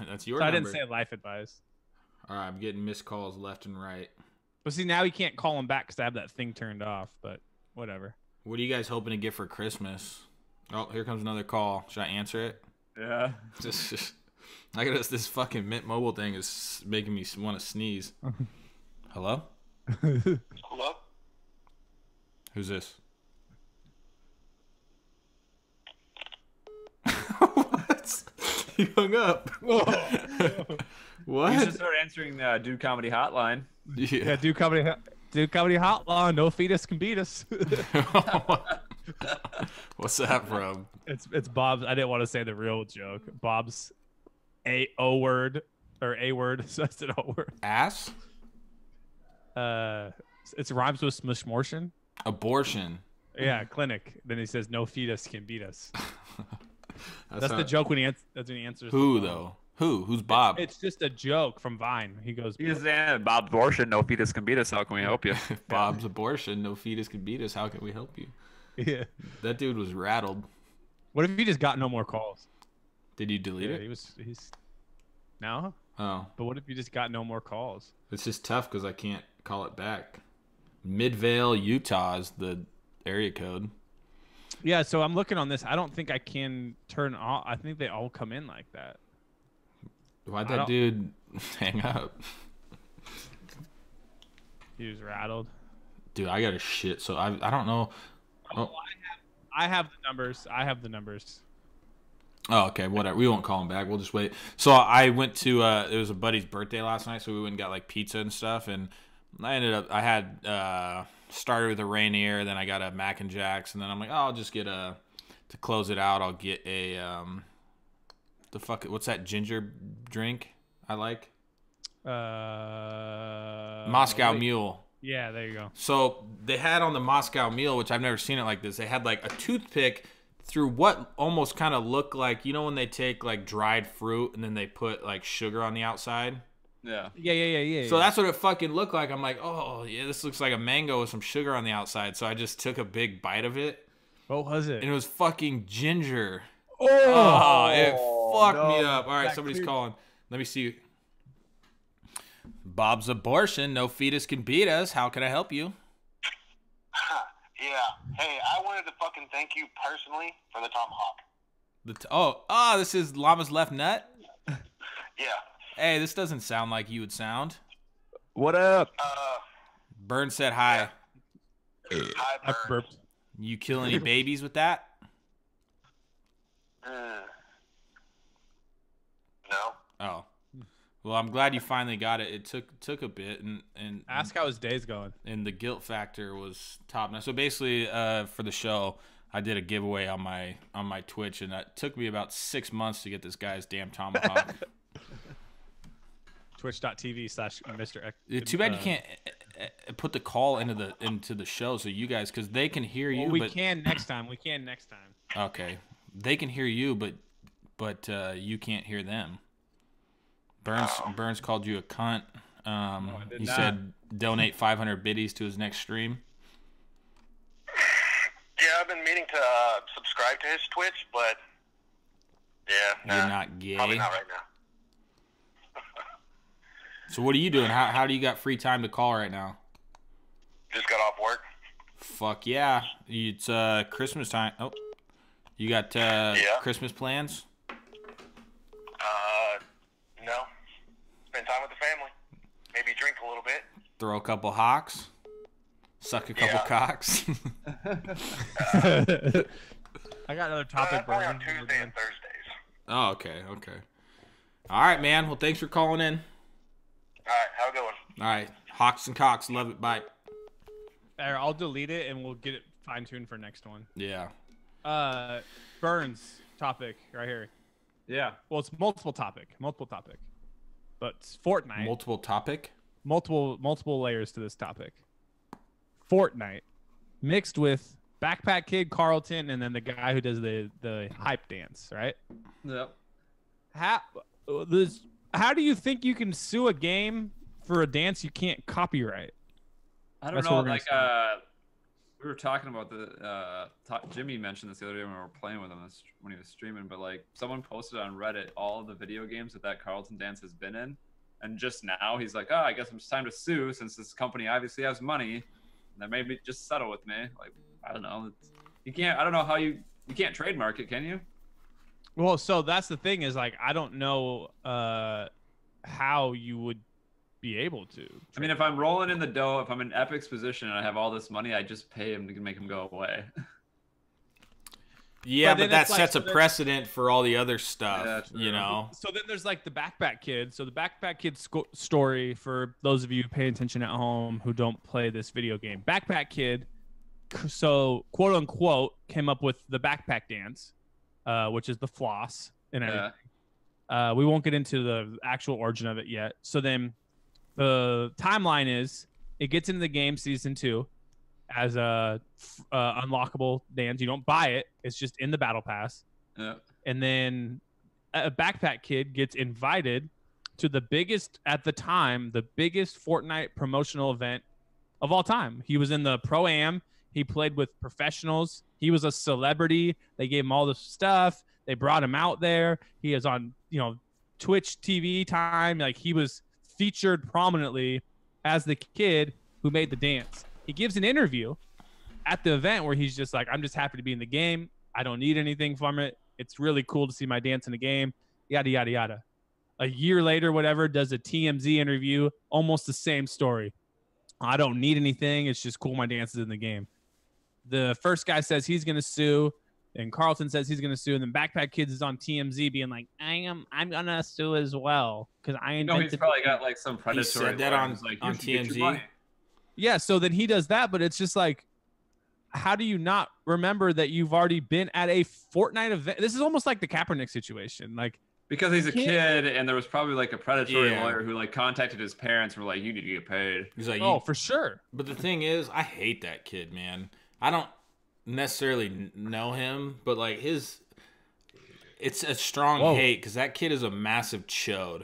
that's your so number. I didn't say life advice. All right, I'm getting missed calls left and right. But see, now he can't call him back because I have that thing turned off. But whatever. What are you guys hoping to get for Christmas? Oh, here comes another call. Should I answer it? Yeah. Just I got this fucking Mint Mobile thing is making me want to sneeze. Hello? Hello? Who's this? What? He hung up. What? You should start answering the Dude Comedy Hotline. Yeah, Dude Comedy Hotline. No fetus can beat us. What's that from? It's Bob's. I didn't want to say the real joke. Bob's A word. So I said O word. Ass? It rhymes with smishmortion. Abortion. Yeah, clinic. Then he says no fetus can beat us. That's not... the joke when he answers. Who though? Who's Bob? It's just a joke from Vine. He goes. He's saying Bob's abortion. No fetus can beat us. How can we help you? Bob's abortion. No fetus can beat us. How can we help you? Yeah. That dude was rattled. What if he just got no more calls? Did you delete it? He's. No. Oh. But what if you just got no more calls? It's just tough because I can't call it back. Midvale, Utah is the area code. Yeah, so I'm looking on this. I don't think I can turn off. I think they all come in like that. Why'd that dude hang up? He was rattled. Dude, I got a shit. So I don't know. Oh, I have the numbers. Oh, okay, whatever. We won't call him back. We'll just wait. So I went to it was a buddy's birthday last night, so we went and got like pizza and stuff, and I had started with a Rainier, then I got a Mac and Jacks, and then I'm like, oh, I'll just get a to close it out, I'll get a what's that ginger drink I like? Moscow Mule. Yeah, there you go. So they had on the Moscow Mule, which I've never seen it like this. They had like a toothpick through what almost kind of looked like, you know, when they take like dried fruit and then they put like sugar on the outside. Yeah. Yeah. So that's what it fucking looked like. I'm like, oh yeah, this looks like a mango with some sugar on the outside. So I just took a big bite of it. What was it? And it was fucking ginger. Oh, It fucked me no. up. All right, That somebody's clear- calling. Let me see. Bob's Abortion. No fetus can beat us. How can I help you? Yeah. Hey, I wanted to fucking thank you personally for the tomahawk. This is Llama's Left Nut. Yeah. Hey, this doesn't sound like you would sound. What up? Burn said hi. Hi, I Bird. burped. You kill any babies with that? No. Oh. Well, I'm glad you finally got it. It took a bit, and Ask how his day's going. and the guilt factor was top notch. So basically, for the show, I did a giveaway on my Twitch, and it took me about 6 months to get this guy's damn tomahawk. Twitch.tv/Mr. X. Too bad you can't put the call into the show so you guys, because they can hear you. Well, we but, can next time. Okay, they can hear you, but you can't hear them. Burns called you a cunt. He said donate 500 biddies to his next stream. Yeah, I've been meaning to subscribe to his Twitch, but yeah, You're not gay. probably not right now. So what are you doing? How do you got free time to call right now? Just got off work. Fuck yeah. It's Christmas time. Oh. You got Christmas plans? No. Spend time with the family. Maybe drink a little bit. Throw a couple hawks? Suck a couple Yeah. cocks? I got another topic. Probably on Brian. Tuesday and Thursdays. Oh, okay. All right, man. Well, thanks for calling in. All right, have a good one. All right. Hawks and cocks. Love it. Bye. I'll delete it and we'll get it fine-tuned for next one. Yeah. Burns topic right here. Yeah. Well, it's multiple topic, but it's Fortnite. Multiple topic? multiple layers to this topic. Fortnite mixed with Backpack Kid, Carlton, and then the guy who does the hype dance, right? Yep. How do you think you can sue a game for a dance you can't copyright? I don't That's know. what we're Like, gonna we were talking about Jimmy mentioned this the other day when we were playing with him when he was streaming, but like someone posted on Reddit all of the video games that Carlton Dance has been in, and just now he's like, oh, I guess it's time to sue since this company obviously has money, and they made me just settle with me. Like, I don't know. You can't. I don't know how you can't trademark it, can you? Well, so that's the thing is like I don't know how you would be able to. I mean, if I'm rolling in the dough, if I'm in Epic's position and I have all this money, I just pay him to make him go away. Yeah, But but then that it's like- sets a precedent for all the other stuff, Yeah, true. you know? So then there's like the Backpack Kid. So the Backpack Kid story for those of you paying attention at home who don't play this video game. Backpack Kid, so quote unquote, came up with the backpack dance, which is the floss and everything. We won't get into the actual origin of it yet. So then the timeline is it gets into the game season 2 as a unlockable dance. You don't buy it. It's just in the battle pass. Yeah. And then a Backpack Kid gets invited to the biggest, at the time, the biggest Fortnite promotional event of all time. He was in the Pro-Am. He played with professionals. He was a celebrity. They gave him all the stuff. They brought him out there. He is on, Twitch TV time. Like, he was featured prominently as the kid who made the dance. He gives an interview at the event where he's just like, I'm just happy to be in the game. I don't need anything from it. It's really cool to see my dance in the game, yada, yada, yada. A year later, whatever, does a TMZ interview, almost the same story. I don't need anything. It's just cool my dance is in the game. The first guy says he's going to sue, and Carlton says he's going to sue, and then Backpack Kids is on TMZ being like, I'm going to sue as well because I invented He's probably got like some predatory. said that lawyer on- who's like, on "You should get your TMZ? money." Yeah, so then he does that, but it's just like, how do you not remember that you've already been at a Fortnite event? This is almost like the Kaepernick situation. Like, because he's a kid, and there was probably like a predatory Yeah. lawyer who like contacted his parents and were like, "You need to get paid." He's like, oh, you, for sure. but the thing is, I hate that kid, man. I don't necessarily know him, but like it's a strong Whoa. hate because that kid is a massive chode.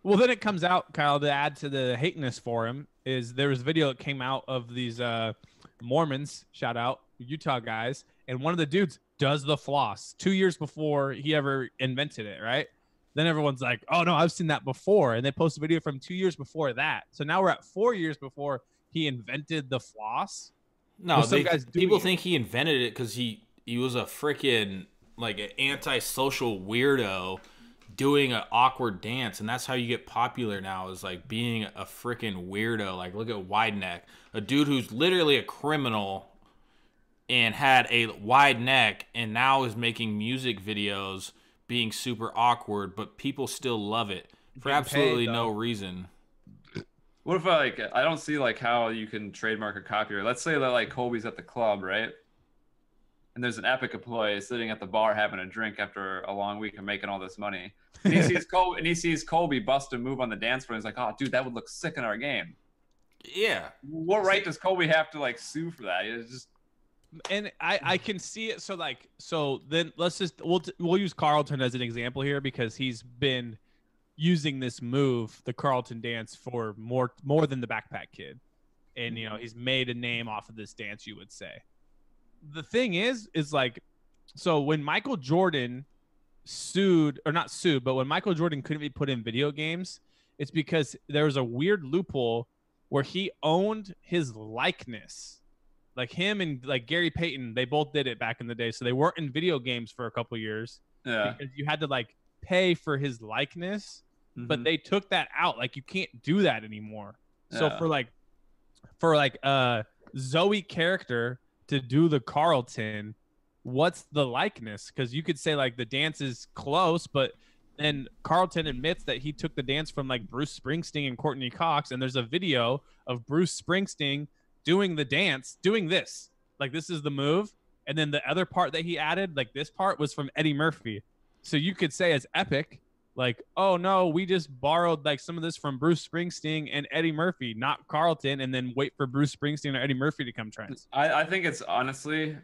Well, then it comes out, Kyle, to add to the hateness for him is there was a video that came out of these Mormons, shout out, Utah guys, and one of the dudes does the floss 2 years before he ever invented it, right? Then everyone's like, oh, no, I've seen that before. And they post a video from 2 years before that. So now we're at 4 years before he invented the floss. No, Well, some guys doing people it. think he invented it because he was a freaking like an antisocial weirdo doing an awkward dance, and that's how you get popular now, is like being a freaking weirdo. Like, look at Wide Neck, a dude who's literally a criminal and had a wide neck and now is making music videos being super awkward, but people still love it for Getting absolutely paid, no though. reason. What if I don't see like how you can trademark a copyright. Let's say that like Colby's at the club, right? And there's an Epic employee sitting at the bar having a drink after a long week of making all this money. And he sees Colby bust a move on the dance floor. And he's like, "Oh, dude, that would look sick in our game." Yeah. What right does Colby have to like sue for that? It's just And I can see it. So then let's just we'll use Carlton as an example here because he's been using this move, the Carlton dance, for more than the Backpack Kid, and you know he's made a name off of this dance. You would say. The thing is like, so when Michael Jordan sued, or not sued, but when Michael Jordan couldn't be put in video games, it's because there was a weird loophole where he owned his likeness. Like him and like Gary Payton, they both did it back in the day. So they weren't in video games for a couple years yeah. because you had to like pay for his likeness, but Mhm. they took that out. Like you can't do that anymore. So Yeah. for Zoe character to do the Carlton, what's the likeness? Because you could say like the dance is close, but then Carlton admits that he took the dance from like Bruce Springsteen and Courtney Cox, and there's a video of Bruce Springsteen doing the dance, doing this. Like this is the move. And then the other part that he added, like this part, was from Eddie Murphy. So you could say as Epic, like, oh no, we just borrowed like some of this from Bruce Springsteen and Eddie Murphy, not Carlton, and then wait for Bruce Springsteen or Eddie Murphy to come trend. I think it's honestly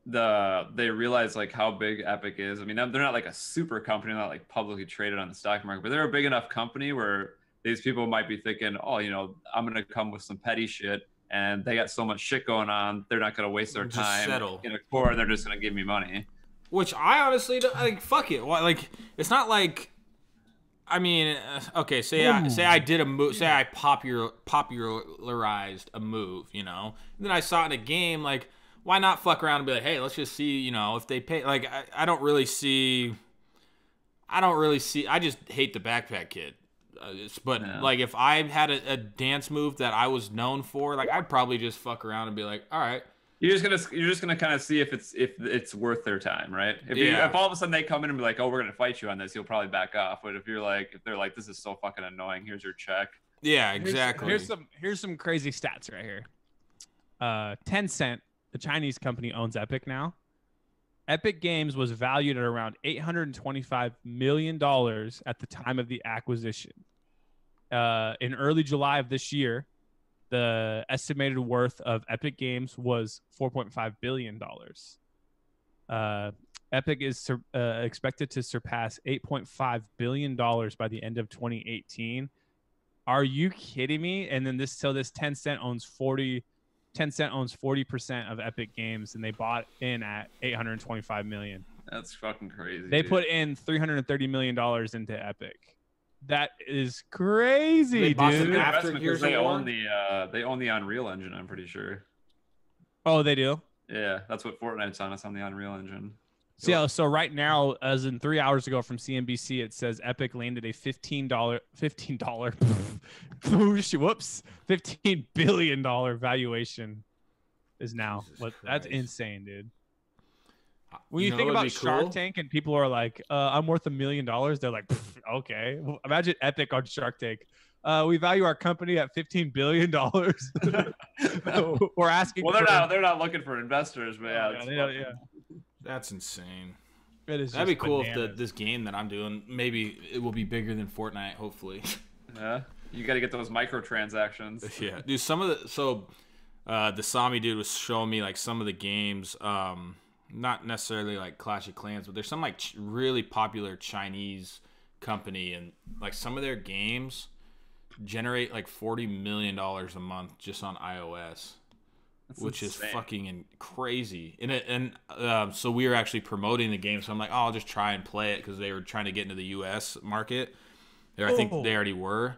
they realize like how big Epic is. I mean, they're not like a super company, not like publicly traded on the stock market, but they're a big enough company where these people might be thinking, oh, you know, I'm gonna come with some petty shit, and they got so much shit going on, they're not gonna waste their Just time settle. in a court. They're just gonna give me money. Which I honestly don't, like. Fuck it. Why, like, it's not like. I mean, okay. Say I did a move. Say I popularized a move. You know, and then I saw it in a game. Like, why not fuck around and be like, hey, let's just see. You know, if they pay. Like, I don't really see. I just hate the Backpack Kid. But Yeah. like, if I had a dance move that I was known for, like, I'd probably just fuck around and be like, all right. You're just gonna kind of see if it's worth their time, right? Yeah. If all of a sudden they come in and be like, oh, we're gonna fight you on this, you'll probably back off. But if they're like, this is so fucking annoying, here's your check. Yeah, exactly. Here's some crazy stats right here. Tencent, the Chinese company, owns Epic now. Epic Games was valued at around $825 million at the time of the acquisition. In early July of this year, the estimated worth of Epic Games was $4.5 billion. Epic is expected to surpass $8.5 billion by the end of 2018. Are you kidding me? And then Tencent owns 40% of Epic Games, and they bought in at $825 million. That's fucking crazy. They dude. put in $330 million into Epic. That is crazy, They bought some dude. after Investment Gears because of War? they own the Unreal Engine. I'm pretty sure. Oh, they do? Yeah, that's what Fortnite's on. It's on the Unreal Engine. So right now, as in 3 hours ago from CNBC, it says Epic landed a $15 $15 billion valuation is now. Jesus What? That's Christ. insane, dude. When you know think what would about be Shark cool? Tank and people are like, I'm worth $1 million, they're like, okay. Well, imagine Epic on Shark Tank. We value our company at $15 billion. We're asking. Well, they're not looking for investors, but yeah, it's yeah. That's insane. It is. That'd be just cool bananas. if this game that I'm doing, maybe it will be bigger than Fortnite. Hopefully. yeah. You got to get those microtransactions. Yeah, dude. Some of the Sami dude was showing me like some of the games. Not necessarily like Clash of Clans, but there's some like really popular Chinese company, and like some of their games generate like $40 million a month just on iOS, which insane. is fucking crazy. So we were actually promoting the game, so I'm like, oh, I'll just try and play it because they were trying to get into the U.S. market. I think they already were.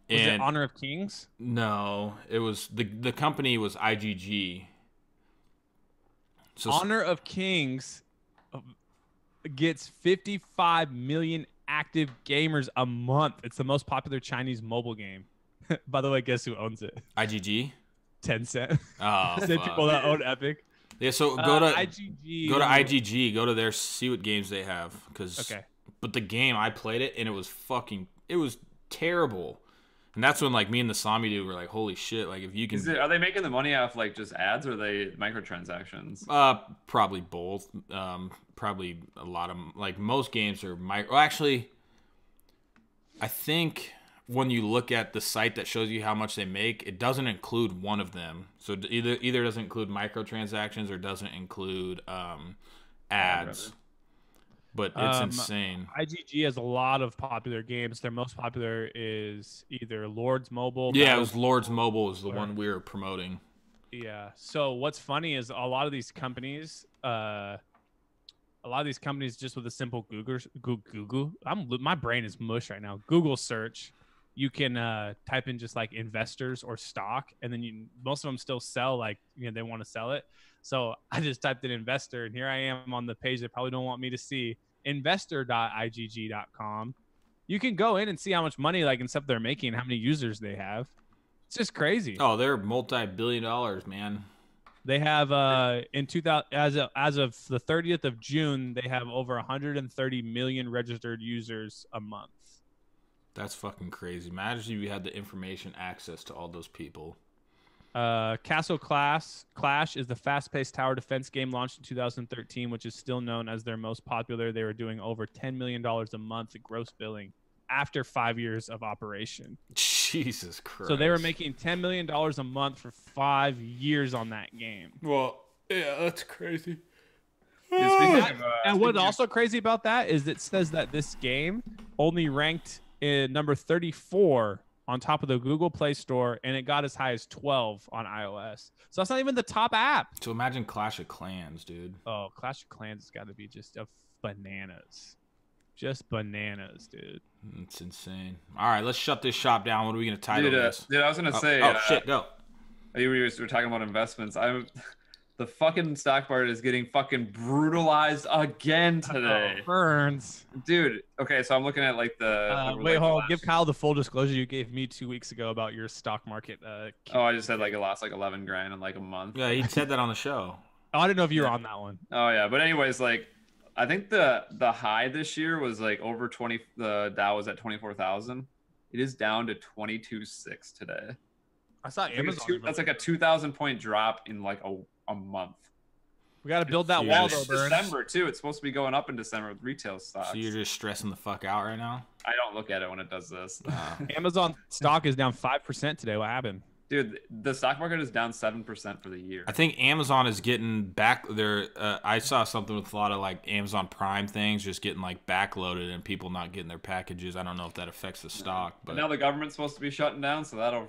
Was it Honor of Kings? No, it was the company was IGG. So Honor of Kings gets 55 million active gamers a month. It's the most popular Chinese mobile game. By the way, guess who owns it? IGG. Tencent. Oh, Same fuck. people that own Epic. Yeah, so go to IGG. Go to IGG. Go to their, see what games they have. Okay. But the game, I played it and it was terrible. And that's when like me and the Sami dude were like, holy shit! Like if you can, Are they making the money off like just ads, or are they microtransactions? probably both. Probably a lot of like most games are micro. Well, actually, I think when you look at the site that shows you how much they make, it doesn't include one of them. So either doesn't include microtransactions or doesn't include ads. But it's insane. IGG has a lot of popular games. Their most popular is either Lords Mobile. Yeah, it was Lords Mobile is the one we were promoting. Yeah. So what's funny is a lot of these companies, just with a simple Google. My brain is mush right now. Google search, you can type in just like investors or stock, and then most of them still sell, like they want to sell it. So I just typed in investor, and here I am on the page they probably don't want me to see, investor.igg.com. You can go in and see how much money and stuff they're making, how many users they have. It's just crazy. Oh, they're multi-billion dollars, man. They have in 2000 as of the 30th of June, they have over 130 million registered users a month. That's fucking crazy. Imagine if you had the information access to all those people. Castle Clash is the fast-paced tower defense game launched in 2013, which is still known as their most popular. They were doing over $10 million a month in gross billing after 5 years of operation. Jesus Christ. So they were making $10 million a month for 5 years on that game. Well, yeah, that's crazy. And what's also crazy about that is it says that this game only ranked in number 34 on top of the Google Play Store, and it got as high as 12 on iOS. So that's not even the top app. So imagine Clash of Clans, dude. Oh, Clash of Clans has got to be just bananas. Just bananas, dude. It's insane. All right, let's shut this shop down. What are we going to title this? Dude, I was going to say... shit, go. We were talking about investments. The fucking stock market is getting fucking brutalized again today. Burns. Dude, okay, so I'm looking at wait, hold on. Give Kyle the full disclosure you gave me 2 weeks ago about your stock market. I just said I lost $11 grand in a month. Yeah, he said that on the show. Oh, I didn't know if you were on that one. Oh yeah, but anyways, I think the high this year was over 20. The Dow was at 24,000. It is down to 22.6 today. I saw Amazon. That's a 2,000 point drop in a month. We got to build that wall though, Burns. December too. It's supposed to be going up in December with retail stocks. So you're just stressing the fuck out right now? I don't look at it when it does this. Amazon stock is down 5% today. What happened? Dude, the stock market is down 7% for the year. I think Amazon is getting back there. I saw something with a lot of Amazon Prime things just getting backloaded and people not getting their packages. I don't know if that affects the stock, but now the government's supposed to be shutting down, so that'll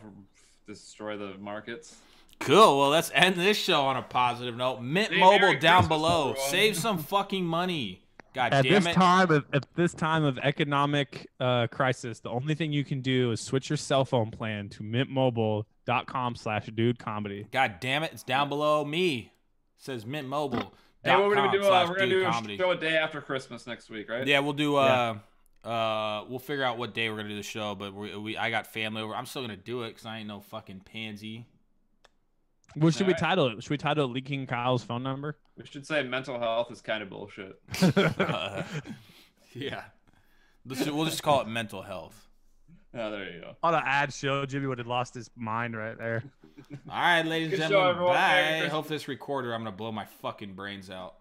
destroy the markets. Cool. Well, let's end this show on a positive note. Mint Mobile down below. Save some fucking money. God damn it. At this time of economic crisis, the only thing you can do is switch your cell phone plan to mintmobile.com/dudecomedy. God damn it. It's down below me. It says Mint Mobile. Hey, what we're gonna do? We're gonna do a show a day after Christmas next week, right? Yeah, we'll do. We'll figure out what day we're gonna do the show. But I got family over. I'm still gonna do it because I ain't no fucking pansy. What should we Alright. title it? Should we title it "Leaking Kyle's Phone Number"? We should say mental health is kind of bullshit. Yeah. We'll just call it mental health. Oh, there you go. On an ad show, Jimmy would have lost his mind right there. All right, ladies and Good show, gentlemen. everyone. Merry Bye. Christmas. Hope this recorder, I'm going to blow my fucking brains out.